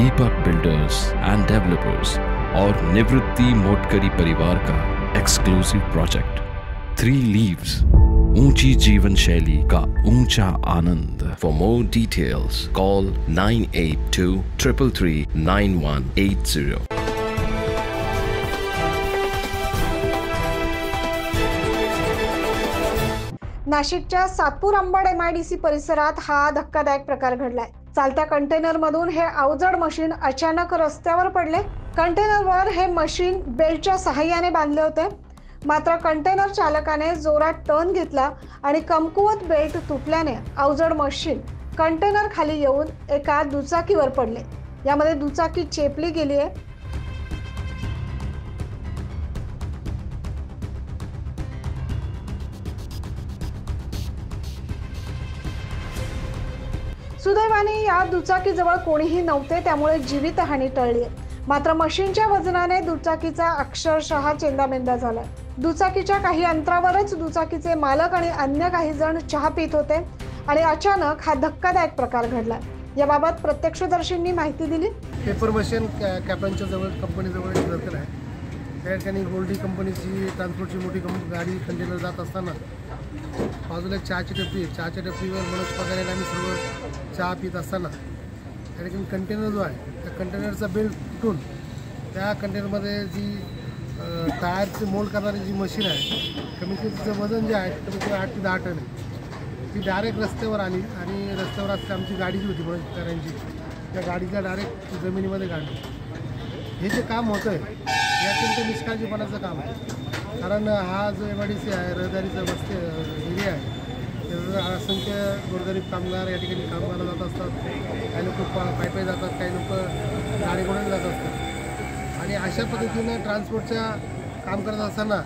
Deepak builders end developers और निवृत्ति मोटकरी परिवार का एक्सक्लूसिव प्रोजेक्ट 3 लीव्स, ऊंची जीवन शैली का ऊंचा आनंद। For more details call 9823339180। नाशिकच्या सातपूर अंबड MIDC परिसरात हा धक्कादायक प्रकार घडलाय। चालत्या कंटेनरमधून हे अवजड मशीन अचानक रस्त्यावर पडले। कंटेनरवर हे मशीन बेल्टच्या सहाय्याने बांधले होते, मात्र कंटेनर चालकाने जोरात टर्न घेतला आणि कमकुवत बेल्ट तुटल्याने अवजड मशीन कंटेनर खाली येऊन एका दुचाकीवर पडले। यामध्ये दुचाकी चेपली गेली आहे। सुदैवाने या दुचाकीजवळ कोणीही नव्हते, त्यामुळे जीवितहानी टळली आहे। मात्र मशीनच्या वजनाने दुचाकीचा अक्षरशः चेंदामेंदा झाला। दुचाकीच्या काही अंतरावरच दुचाकीचे मालक आणि अन्य काही जण चहा पित होते आणि अचानक हा धक्कादायक प्रकार घडला। याबाबत प्रत्यक्षदर्शींनी माहिती दिली। पेपर मशीन कॅप्टनच्या जवळ कंपनीजवळ एक सर्कल आहे, त्या ठिकाणी गोल्डी कंपनीची ट्रान्सपोर्टची मोठी गाडी कंटेनर जात असताना बाजूला एक चहाची टपरी आहे। चहाच्या टपरीवर मनोज पगारे आम्ही सर्व चहा पित असताना त्या ठिकाणी कंटेनर जो आहे त्या कंटेनरचा बेल्ट तुटून त्या कंटेनरमध्ये जी टायरची मोल्ड करणारी जी मशीन आहे, कमीत कमी तिचं वजन जे आहे कमीत कमी 8 ते 10 टन आहे, ती डायरेक्ट रस्त्यावर आली आणि रस्त्यावर असते आमची गाडी जी होती मनोज पगारांची, त्या गाडीला डायरेक्ट जमिनीमध्ये काढली। हे जे काम होतं आहे हे अत्यंत निष्काळजीपणाचं काम आहे, कारण हा जो MIDC आहे रहदारीचा वस्ती एरिया आहे, त्याचं असंख्य गोरगरीब कामगार या ठिकाणी काम करायला जात असतात। काही लोक पायी जातात, काही लोक गाडीकडून जात असतात आणि अशा पद्धतीनं ट्रान्सपोर्टच्या काम करत असताना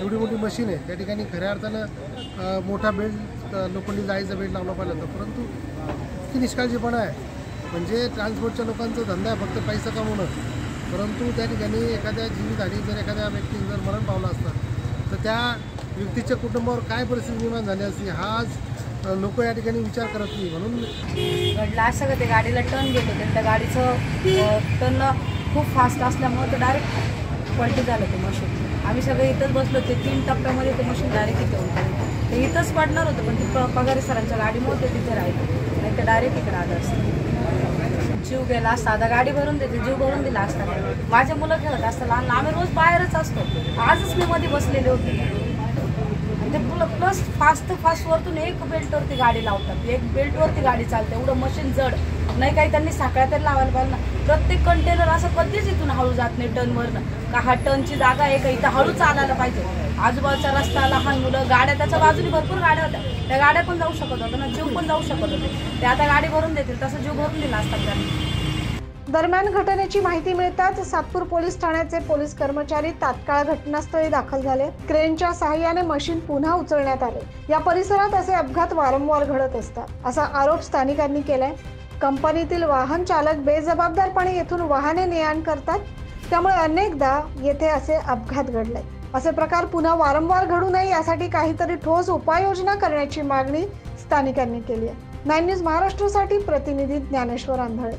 एवढी मोठी मशीन आहे त्या ठिकाणी खऱ्या अर्थानं मोठा बेल्ट लोखंडी जाळीचा बेल्ट लावला पाहिजे होता, परंतु ती निष्काळजीपणा आहे। म्हणजे ट्रान्सपोर्टच्या लोकांचा धंदा आहे फक्त पैसा कमवणं, परंतु त्या ठिकाणी एखाद्या जीवितहानी जर एखाद्या व्यक्तीने जर मरण पावलं असतं तर त्या व्यक्तीच्या कुटुंबावर काय परिस्थिती निर्माण झाली असती हा आज लोक या ठिकाणी विचार करत नाही। म्हणून घडलं असं का ते गाडीला टर्न घेत होते, त्या गाडीचं टर्न खूप फास्ट असल्यामुळे ते डायरेक्ट पलटी झालं ते मशीन। आम्ही सगळे इथंच बसलो होते, 3 टप्प्यामध्ये ते मशीन डायरेक्ट इथे होतं, ते इथंच पडणार होतं, पण ती पगारे सरांच्या गाडीमुळे ते तिथे राहिलं, नाही तर डायरेक्ट इकडे आलं असतं। जीव गेला असता, आता गाडी भरून देते, जीव भरून दिला असता। माझे मुलं खेळत असतात लहान, आम्ही रोज बाहेरच असतो, आजच मी मध्ये बसलेले होते। ते प्लस फास्ट वरतून एक बेल्टवरती गाडी लावतात, एक बेल्टवरती गाडी चालते, एवढं मशीन जड नाही, काही त्यांनी साखळ्या तरी लावायला पाहिजे ना। प्रत्येक कंटेनर असं कधीच इथून हळू जात नाही टर्नवरनं, का हा टर्नची जागा आहे का, इथं हळू चालायला पाहिजे। आजूबाजूचा रस्ता, लहान मुलं, गाड्या, त्याच्या बाजूने भरपूर गाड्या होत्या, त्या गाड्या पण जाऊ शकत होत्या ना, जीव पण जाऊ शकत होते, ते आता गाडी भरून देतील तसं जीव भरून दिला असतात त्यांनी। दरम्यान घटनेची माहिती मिळताच सातपूर पोलीस ठाण्याचे पोलीस कर्मचारी तात्काळ घटनास्थळी दाखल झाले। क्रेनच्या सहाय्याने मशीन पुन्हा उचलण्यात आले। या परिसरात असे अपघात वारंवार घडत असतात असा आरोप स्थानिकांनी केलाय। कंपनीतील वाहन चालक बेजबाबदारपणे येथून वाहने ने-आण करतात, त्यामुळे अनेकदा येथे असे अपघात घडले। असे प्रकार पुन्हा वारंवार घडू नये यासाठी काहीतरी ठोस उपाययोजना करण्याची मागणी स्थानिकांनी केली आहे। 9 न्यूज महाराष्ट्रासाठी प्रतिनिधी ज्ञानेश्वर आंधळे।